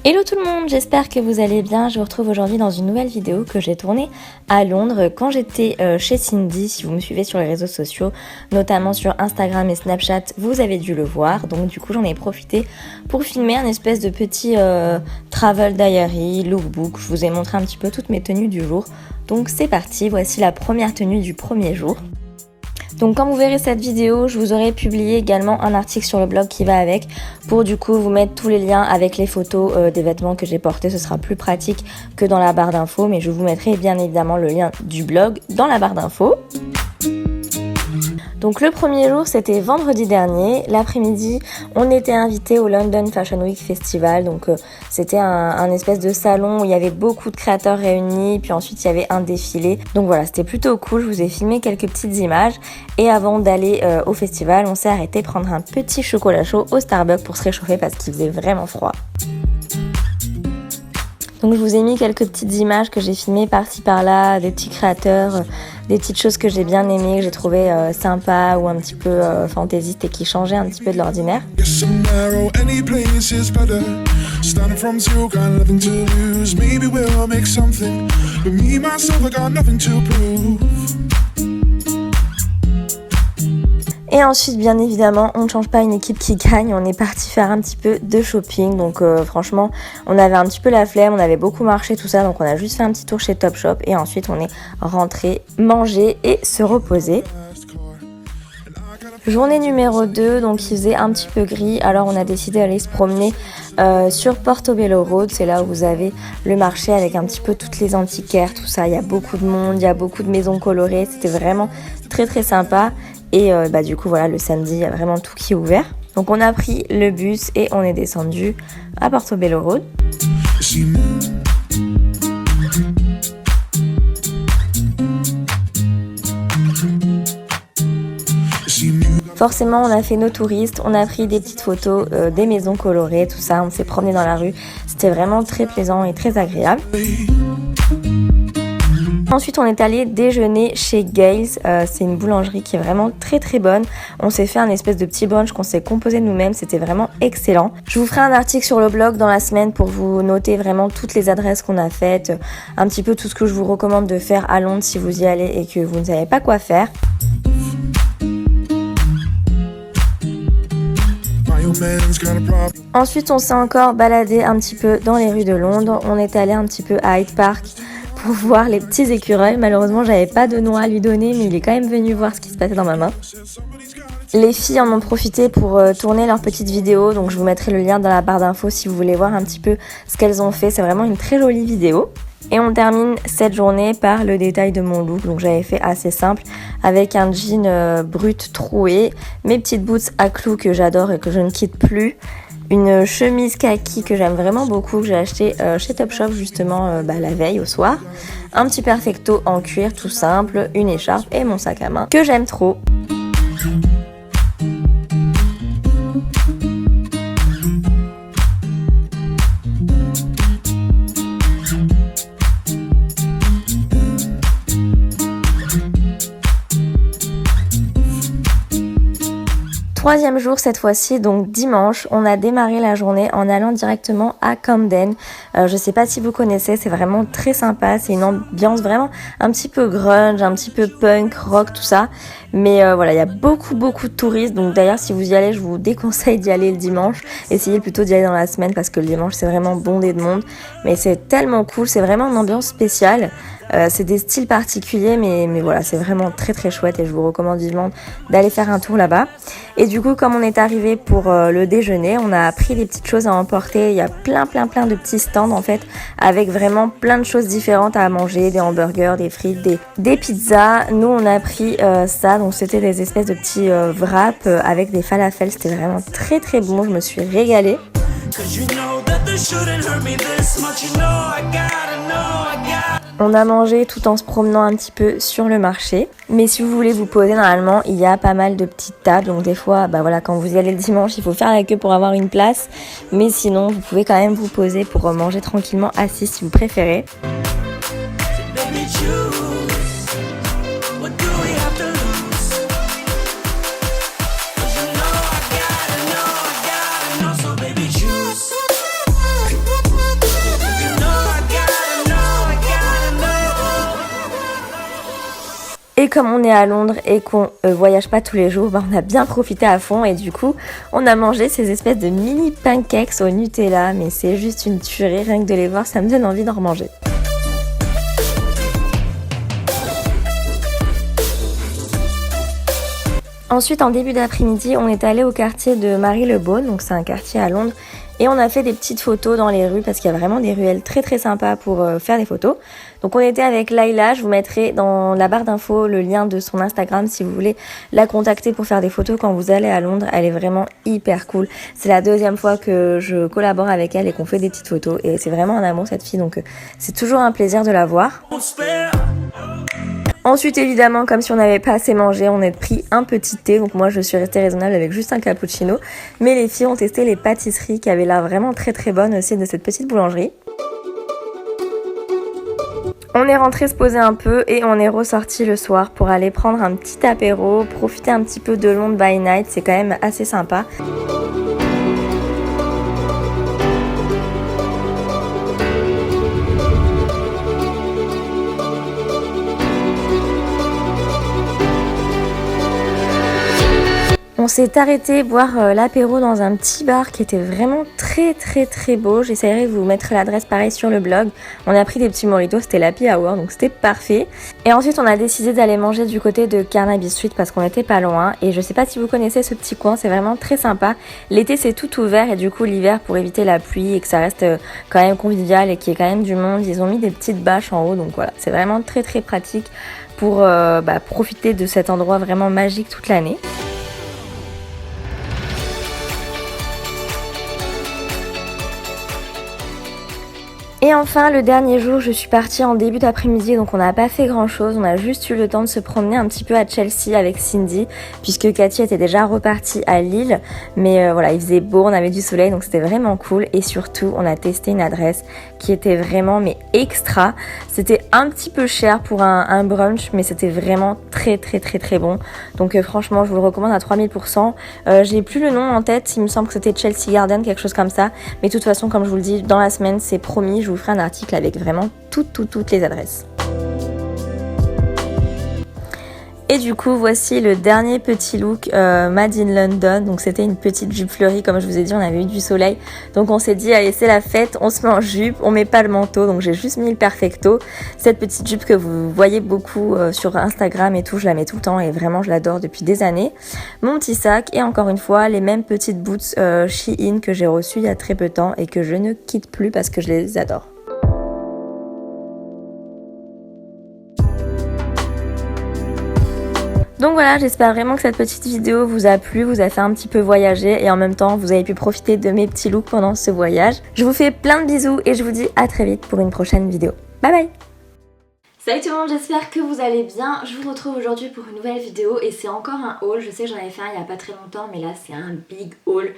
Hello tout le monde, j'espère que vous allez bien. Je vous retrouve aujourd'hui dans une nouvelle vidéo que j'ai tournée à Londres quand j'étais chez Cindy. Si vous me suivez sur les réseaux sociaux, notamment sur Instagram et Snapchat, vous avez dû le voir. Donc du coup j'en ai profité pour filmer un espèce de petit travel diary, lookbook. Je vous ai montré un petit peu toutes mes tenues du jour. Donc c'est parti, voici la première tenue du premier jour. Donc quand vous verrez cette vidéo, je vous aurai publié également un article sur le blog qui va avec pour du coup vous mettre tous les liens avec les photos des vêtements que j'ai portés. Ce sera plus pratique que dans la barre d'infos, mais je vous mettrai bien évidemment le lien du blog dans la barre d'infos. Donc le premier jour c'était vendredi dernier, l'après-midi on était invité au London Fashion Week Festival, donc c'était un espèce de salon où il y avait beaucoup de créateurs réunis, puis ensuite il y avait un défilé, donc voilà c'était plutôt cool. Je vous ai filmé quelques petites images et avant d'aller au festival on s'est arrêté prendre un petit chocolat chaud au Starbucks pour se réchauffer parce qu'il faisait vraiment froid. Donc je vous ai mis quelques petites images que j'ai filmées par-ci par-là, des petits créateurs, des petites choses que j'ai bien aimées, que j'ai trouvé sympas ou un petit peu fantaisistes et qui changeaient un petit peu de l'ordinaire. Et ensuite, bien évidemment, on ne change pas une équipe qui gagne. On est parti faire un petit peu de shopping. Donc franchement, on avait un petit peu la flemme, on avait beaucoup marché, tout ça. Donc on a juste fait un petit tour chez Topshop. Et ensuite, on est rentré manger et se reposer. Journée numéro 2, donc il faisait un petit peu gris. Alors on a décidé d'aller se promener sur Portobello Road. C'est là où vous avez le marché avec un petit peu toutes les antiquaires, tout ça. Il y a beaucoup de monde, il y a beaucoup de maisons colorées. C'était vraiment très très sympa. Et du coup voilà, le samedi il y a vraiment tout qui est ouvert. Donc on a pris le bus et on est descendu à Portobello Road. Forcément on a fait nos touristes, on a pris des petites photos des maisons colorées, tout ça, on s'est promené dans la rue. C'était vraiment très plaisant et très agréable. Ensuite, on est allé déjeuner chez Gales. C'est une boulangerie qui est vraiment très très bonne. On s'est fait un espèce de petit brunch qu'on s'est composé nous-mêmes. C'était vraiment excellent. Je vous ferai un article sur le blog dans la semaine pour vous noter vraiment toutes les adresses qu'on a faites. Un petit peu tout ce que je vous recommande de faire à Londres si vous y allez et que vous ne savez pas quoi faire. Ensuite, on s'est encore baladé un petit peu dans les rues de Londres. On est allé un petit peu à Hyde Park pour voir les petits écureuils. Malheureusement, j'avais pas de noix à lui donner, mais il est quand même venu voir ce qui se passait dans ma main. Les filles en ont profité pour tourner leurs petites vidéos, donc je vous mettrai le lien dans la barre d'infos si vous voulez voir un petit peu ce qu'elles ont fait. C'est vraiment une très jolie vidéo. Et on termine cette journée par le détail de mon look. Donc j'avais fait assez simple avec un jean brut troué, mes petites boots à clous que j'adore et que je ne quitte plus, une chemise kaki que j'aime vraiment beaucoup, que j'ai acheté chez Topshop justement la veille au soir, un petit perfecto en cuir tout simple, une écharpe et mon sac à main que j'aime trop. Troisième jour cette fois-ci, donc dimanche, on a démarré la journée en allant directement à Camden. Je sais pas si vous connaissez, c'est vraiment très sympa, c'est une ambiance vraiment un petit peu grunge, un petit peu punk, rock, tout ça. Mais voilà, il y a beaucoup de touristes, donc d'ailleurs si vous y allez, je vous déconseille d'y aller le dimanche. Essayez plutôt d'y aller dans la semaine parce que le dimanche c'est vraiment bondé de monde. Mais c'est tellement cool, c'est vraiment une ambiance spéciale. C'est des styles particuliers, mais voilà, c'est vraiment très très chouette et je vous recommande vivement d'aller faire un tour là-bas. Et du coup, comme on est arrivé pour le déjeuner, on a pris des petites choses à emporter. Il y a plein de petits stands en fait, avec vraiment plein de choses différentes à manger, des hamburgers, des frites, des pizzas. Nous, on a pris ça, donc c'était des espèces de petits wraps avec des falafels. C'était vraiment très très bon, je me suis régalée. On a mangé tout en se promenant un petit peu sur le marché. Mais si vous voulez vous poser, normalement, il y a pas mal de petites tables. Donc des fois, quand vous y allez le dimanche, il faut faire la queue pour avoir une place. Mais sinon, vous pouvez quand même vous poser pour manger tranquillement assis si vous préférez. Et comme on est à Londres et qu'on voyage pas tous les jours, on a bien profité à fond et du coup on a mangé ces espèces de mini pancakes au Nutella, mais c'est juste une tuerie, rien que de les voir ça me donne envie d'en remanger. Ensuite, en début d'après-midi, on est allé au quartier de Marylebone, donc c'est un quartier à Londres, et on a fait des petites photos dans les rues parce qu'il y a vraiment des ruelles très très sympas pour faire des photos. Donc on était avec Layla, je vous mettrai dans la barre d'infos le lien de son Instagram si vous voulez la contacter pour faire des photos quand vous allez à Londres. Elle est vraiment hyper cool. C'est la deuxième fois que je collabore avec elle et qu'on fait des petites photos et c'est vraiment un amour cette fille, donc c'est toujours un plaisir de la voir. Ensuite, évidemment, comme si on n'avait pas assez mangé, on a pris un petit thé. Donc moi, je suis restée raisonnable avec juste un cappuccino. Mais les filles ont testé les pâtisseries qui avaient l'air vraiment très très bonnes aussi de cette petite boulangerie. On est rentré se poser un peu et on est ressorti le soir pour aller prendre un petit apéro, profiter un petit peu de Londres by night. C'est quand même assez sympa. On s'est arrêté boire l'apéro dans un petit bar qui était vraiment très très très beau. J'essaierai de vous mettre l'adresse pareil sur le blog. On a pris des petits mojitos, c'était l'happy hour donc c'était parfait. Et ensuite on a décidé d'aller manger du côté de Carnaby Street parce qu'on était pas loin. Et je sais pas si vous connaissez ce petit coin, c'est vraiment très sympa. L'été c'est tout ouvert et du coup l'hiver pour éviter la pluie et que ça reste quand même convivial et qu'il y ait quand même du monde, ils ont mis des petites bâches en haut. Donc voilà, c'est vraiment très très pratique pour profiter de cet endroit vraiment magique toute l'année. Et enfin, le dernier jour, je suis partie en début d'après-midi, donc on n'a pas fait grand-chose. On a juste eu le temps de se promener un petit peu à Chelsea avec Cindy, puisque Cathy était déjà repartie à Lille. Mais voilà, il faisait beau, on avait du soleil, donc c'était vraiment cool. Et surtout, on a testé une adresse qui était vraiment extra. C'était un petit peu cher pour un brunch, mais c'était vraiment très très très très bon. Donc franchement, je vous le recommande à 3000%. J'ai plus le nom en tête, il me semble que c'était Chelsea Garden, quelque chose comme ça. Mais de toute façon, comme je vous le dis, dans la semaine, c'est promis, je vous ferai un article avec vraiment toutes les adresses. Et du coup, voici le dernier petit look Made in London. Donc c'était une petite jupe fleurie, comme je vous ai dit, on avait eu du soleil. Donc on s'est dit, allez, c'est la fête, on se met en jupe, on met pas le manteau. Donc j'ai juste mis le perfecto. Cette petite jupe que vous voyez beaucoup sur Instagram et tout, je la mets tout le temps et vraiment je l'adore depuis des années. Mon petit sac et encore une fois, les mêmes petites boots Shein que j'ai reçues il y a très peu de temps et que je ne quitte plus parce que je les adore. Donc voilà, j'espère vraiment que cette petite vidéo vous a plu, vous a fait un petit peu voyager et en même temps vous avez pu profiter de mes petits looks pendant ce voyage. Je vous fais plein de bisous et je vous dis à très vite pour une prochaine vidéo. Bye bye! Salut tout le monde, j'espère que vous allez bien. Je vous retrouve aujourd'hui pour une nouvelle vidéo et c'est encore un haul. Je sais que j'en avais fait un il n'y a pas très longtemps mais là c'est un big haul.